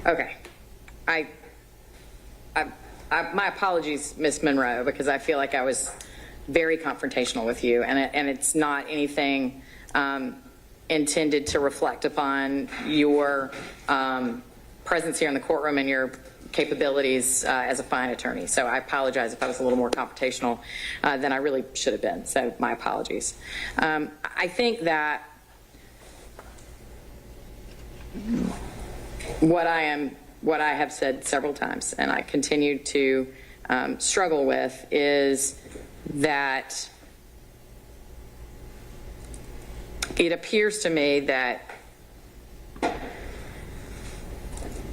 Okay. My apologies, Ms. Monroe, because I feel like I was very confrontational with you, and it's not anything intended to reflect upon your presence here in the courtroom and your capabilities as a fine attorney. So I apologize if I was a little more confrontational than I really should have been. So my apologies. I think that what I have said several times, and I continue to struggle with, is that it appears to me that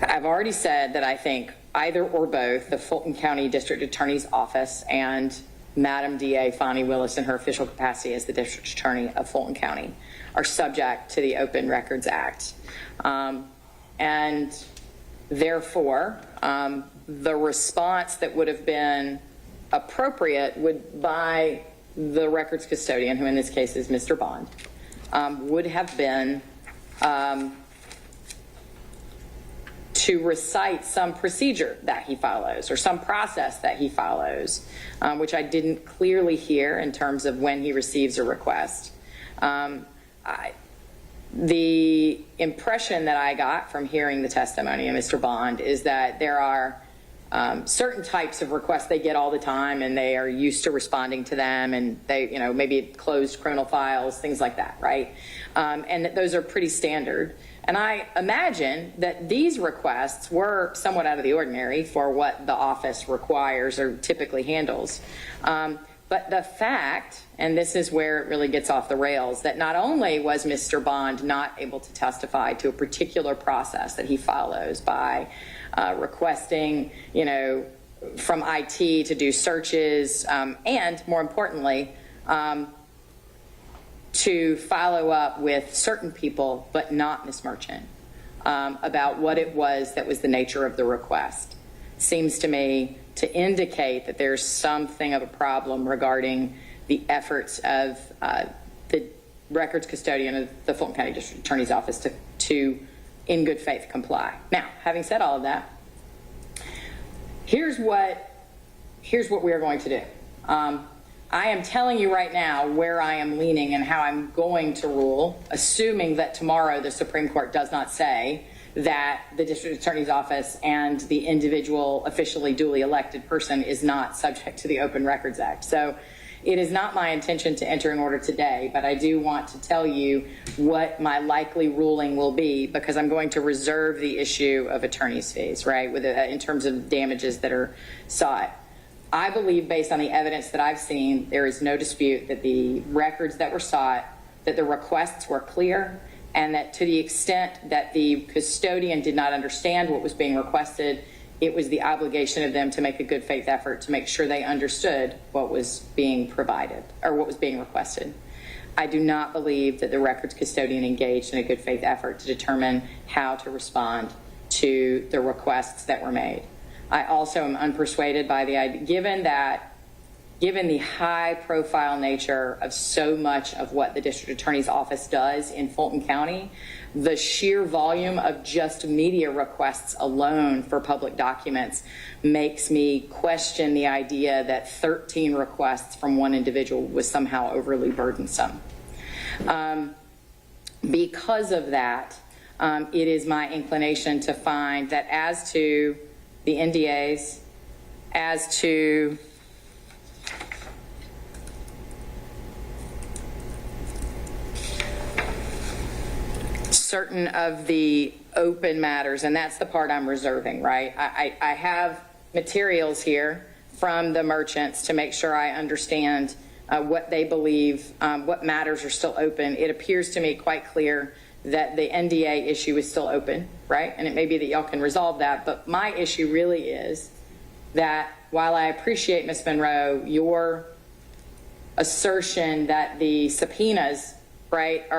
I've already said that I think either or both the Fulton County District Attorney's Office and Madam DA Fani Willis in her official capacity as the District Attorney of Fulton County are subject to the Open Records Act. And therefore, the response that would have been appropriate would by the records custodian, who in this case is Mr. Bond, would have been to recite some procedure that he follows or some process that he follows, which I didn't clearly hear in terms of when he receives a request. The impression that I got from hearing the testimony of Mr. Bond is that there are certain types of requests they get all the time, and they are used to responding to them, and they, you know, maybe closed criminal files, things like that, right? And that those are pretty standard. And I imagine that these requests were somewhat out of the ordinary for what the office requires or typically handles. But the fact, and this is where it really gets off the rails, that not only was Mr. Bond not able to testify to a particular process that he follows by requesting, you know, from IT to do searches, and more importantly, to follow up with certain people, but not Ms. Merchant, about what it was that was the nature of the request. Seems to me to indicate that there's something of a problem regarding the efforts of the records custodian of the Fulton County District Attorney's Office to in good faith comply. Now, having said all of that, here's what we are going to do. I am telling you right now where I am leaning and how I'm going to rule, assuming that tomorrow the Supreme Court does not say that the District Attorney's Office and the individual officially duly elected person is not subject to the Open Records Act. So it is not my intention to enter an order today, but I do want to tell you what my likely ruling will be, because I'm going to reserve the issue of attorney's fees, right, with in terms of damages that are sought. I believe, based on the evidence that I've seen, there is no dispute that the records that were sought, that the requests were clear, and that to the extent that the custodian did not understand what was being requested, it was the obligation of them to make a good faith effort to make sure they understood what was being provided or what was being requested. I do not believe that the records custodian engaged in a good faith effort to determine how to respond to the requests that were made. I also am unpersuaded by the idea, given the high profile nature of so much of what the District Attorney's Office does in Fulton County, the sheer volume of just media requests alone for public documents makes me question the idea that 13 requests from one individual was somehow overly burdensome. Because of that, it is my inclination to find that as to the NDAs, as to certain of the open matters, and that's the part I'm reserving, right? I have materials here from the merchants to make sure I understand what they believe, what matters are still open. It appears to me quite clear that the NDA issue is still open, right? And it may be that y'all can resolve that, but my issue really is that while I appreciate, Ms. Monroe, your assertion that the subpoenas, right,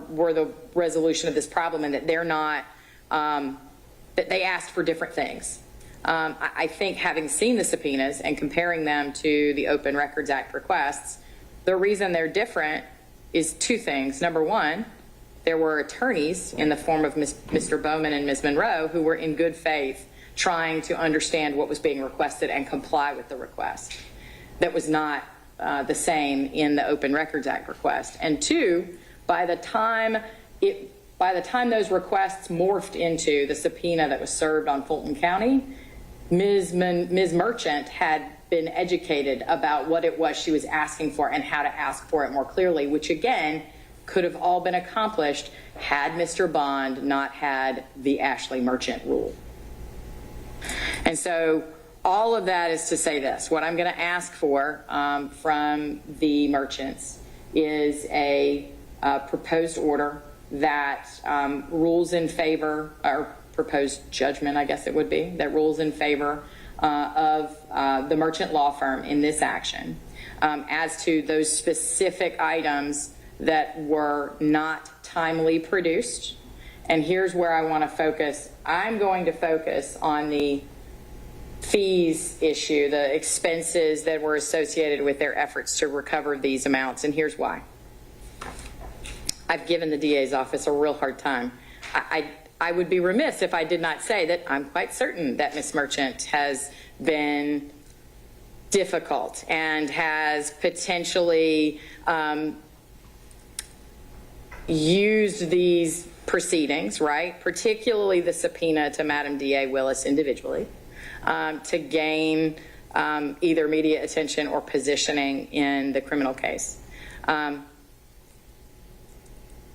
were the resolution of this problem, and that they're not, that they asked for different things. I think, having seen the subpoenas and comparing them to the Open Records Act requests, the reason they're different is two things. Number one, there were attorneys in the form of Mr. Bowman and Ms. Monroe who were in good faith trying to understand what was being requested and comply with the request. That was not the same in the Open Records Act request. And two, by the time those requests morphed into the subpoena that was served on Fulton County, Ms. Merchant had been educated about what it was she was asking for and how to ask for it more clearly, which again could have all been accomplished had Mr. Bond not had the Ashley Merchant rule. And so all of that is to say this: what I'm going to ask for from the merchants is a proposed order that rules in favor, or proposed judgment, I guess it would be, that rules in favor of the merchant law firm in this action as to those specific items that were not timely produced. And here's where I want to focus. I'm going to focus on the fees issue, the expenses that were associated with their efforts to recover these amounts, and here's why. I've given the DA's office a real hard time. I would be remiss if I did not say that I'm quite certain that Ms. Merchant has been difficult and has potentially used these proceedings, right, particularly the subpoena to Madam DA Willis individually, to gain either media attention or positioning in the criminal case.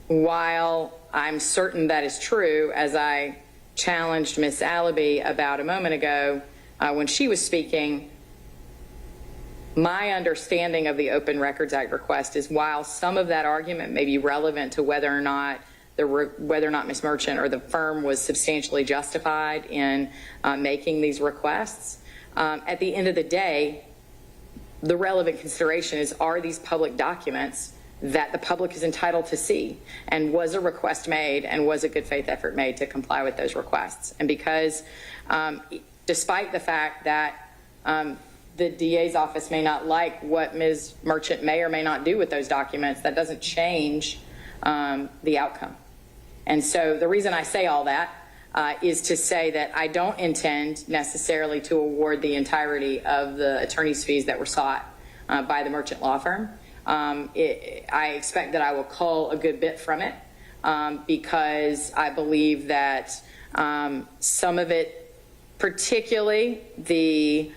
While I'm certain that is true, as I challenged Ms. Allaby about a moment ago when she was speaking, my understanding of the Open Records Act request is, while some of that argument may be relevant to whether or not Ms. Merchant or the firm was substantially justified in making these requests, at the end of the day, the relevant consideration is, are these public documents that the public is entitled to see? And was a request made, and was a good faith effort made to comply with those requests? And because despite the fact that the DA's office may not like what Ms. Merchant may or may not do with those documents, that doesn't change the outcome. And so the reason I say all that is to say that I don't intend necessarily to award the entirety of the attorney's fees that were sought by the Merchant law firm. I expect that I will cull a good bit from it because I believe that some of it, particularly the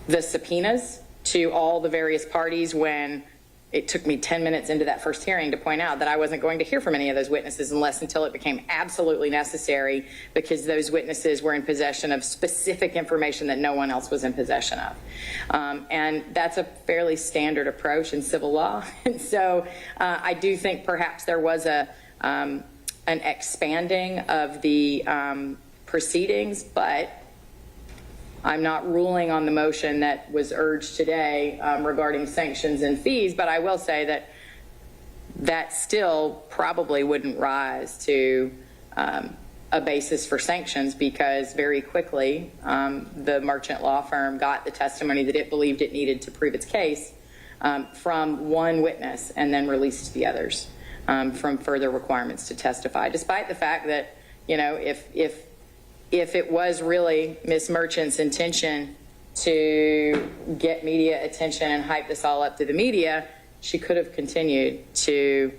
subpoenas to all the various parties, when it took me 10 minutes into that first hearing to point out that I wasn't going to hear from any of those witnesses until it became absolutely necessary, because those witnesses were in possession of specific information that no one else was in possession of. And that's a fairly standard approach in civil law. And so I do think perhaps there was an expanding of the proceedings, but I'm not ruling on the motion that was urged today regarding sanctions and fees, but I will say that that still probably wouldn't rise to a basis for sanctions, because very quickly the Merchant law firm got the testimony that it believed it needed to prove its case from one witness, and then released the others from further requirements to testify, despite the fact that, you know, if it was really Ms. Merchant's intention to get media attention and hype this all up to the media, she could have continued to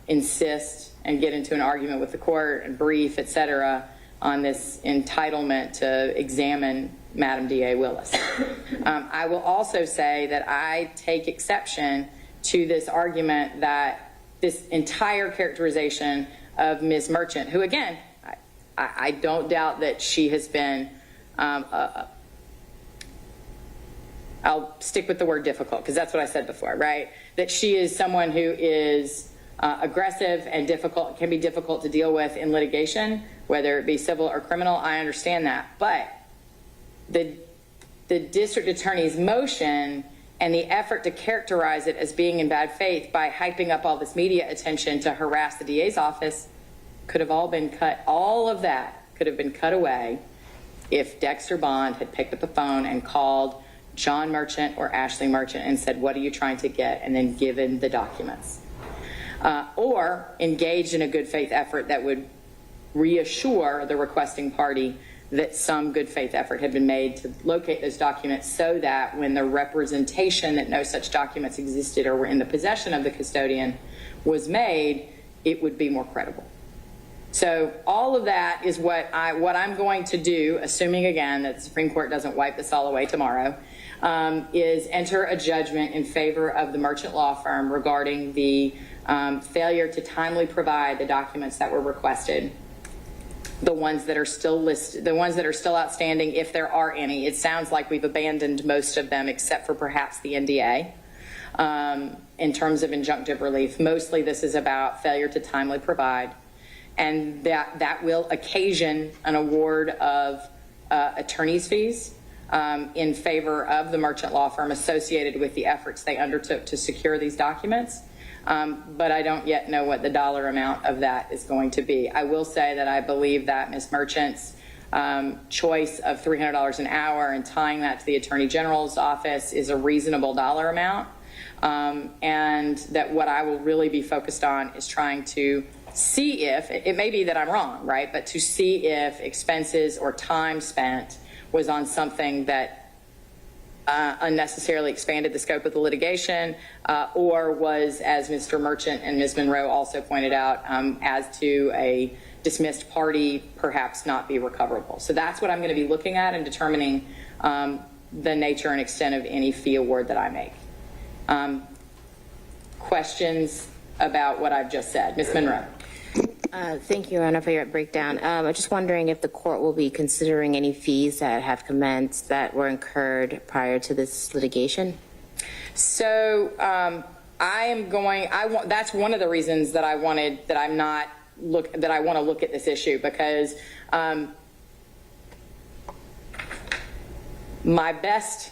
insist and get into an argument with the court and brief, et cetera, on this entitlement to examine Madam DA Willis. I will also say that I take exception to this argument that this entire characterization of Ms. Merchant, who, again, I don't doubt that she has been, I'll stick with the word difficult, because that's what I said before, right? That she is someone who is aggressive and difficult, can be difficult to deal with in litigation, whether it be civil or criminal. I understand that. But the district attorney's motion and the effort to characterize it as being in bad faith by hyping up all this media attention to harass the DA's office could have all been cut. All of that could have been cut away if Dexter Bond had picked up the phone and called John Merchant or Ashley Merchant and said, "What are you trying to get?" and then given the documents. or engaged in a good faith effort that would reassure the requesting party that some good faith effort had been made to locate those documents, so that when the representation that no such documents existed or were in the possession of the custodian was made, it would be more credible. So all of that is what I'm going to do, assuming again that the Supreme Court doesn't wipe this all away tomorrow, is enter a judgment in favor of the merchant law firm regarding the failure to timely provide the documents that were requested. The ones that are still listed, the ones that are still outstanding, if there are any. It sounds like we've abandoned most of them except for perhaps the NDA in terms of injunctive relief. Mostly this is about failure to timely provide, and that will occasion an award of attorney's fees in favor of the merchant law firm associated with the efforts they undertook to secure these documents. But I don't yet know what the dollar amount of that is going to be. I will say that I believe that Ms. Merchant's choice of $300 an hour and tying that to the Attorney General's office is a reasonable dollar amount, and that what I will really be focused on is trying to see if, it may be that I'm wrong, right, but to see if expenses or time spent was on something that unnecessarily expanded the scope of the litigation, or was, as Mr. Merchant and Ms. Monroe also pointed out, as to a dismissed party, perhaps not be recoverable. So that's what I'm going to be looking at and determining the nature and extent of any fee award that I make. Questions about what I've just said? Ms. Monroe. Thank you, Your Honor, for your breakdown. I'm just wondering if the court will be considering any fees that have commenced that were incurred prior to this litigation. So that's one of the reasons that I want to look at this issue, because my best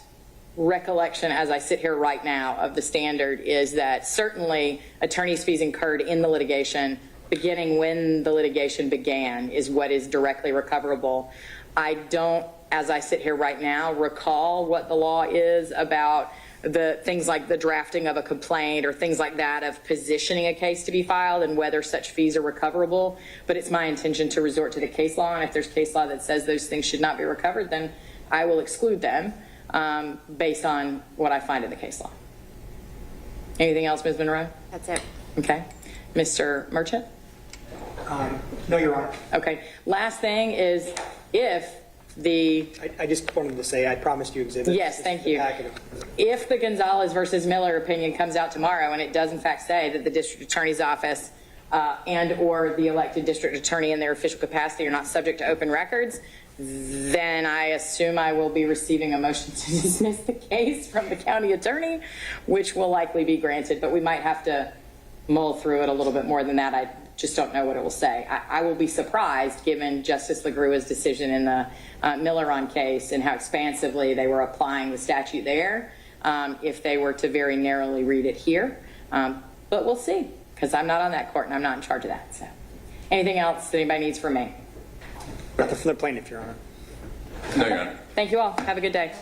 recollection as I sit here right now of the standard is that certainly attorney's fees incurred in the litigation beginning when the litigation began is what is directly recoverable. I don't, as I sit here right now, recall what the law is about the things like the drafting of a complaint or things like that of positioning a case to be filed and whether such fees are recoverable. But it's my intention to resort to the case law, and if there's case law that says those things should not be recovered, then I will exclude them based on what I find in the case law. Anything else, Ms. Monroe? That's it. Okay. Mr. Merchant? No, Your Honor. Okay. Last thing is, if the... I just wanted to say I promised you exhibits. Yes, thank you. If the Gonzalez versus Miller opinion comes out tomorrow and it does in fact say that the district attorney's office and or the elected district attorney in their official capacity are not subject to open records, then I assume I will be receiving a motion to dismiss the case from the county attorney, which will likely be granted, but we might have to mull through it a little bit more than that. I just don't know what it will say. I will be surprised, given Justice LaGrua's decision in the Milleron case and how expansively they were applying the statute there, if they were to very narrowly read it here. But we'll see, because I'm not on that court and I'm not in charge of that. So, anything else that anybody needs from me? Nothing from the plaintiff, Your Honor. No, Your Honor. Thank you all. Have a good day.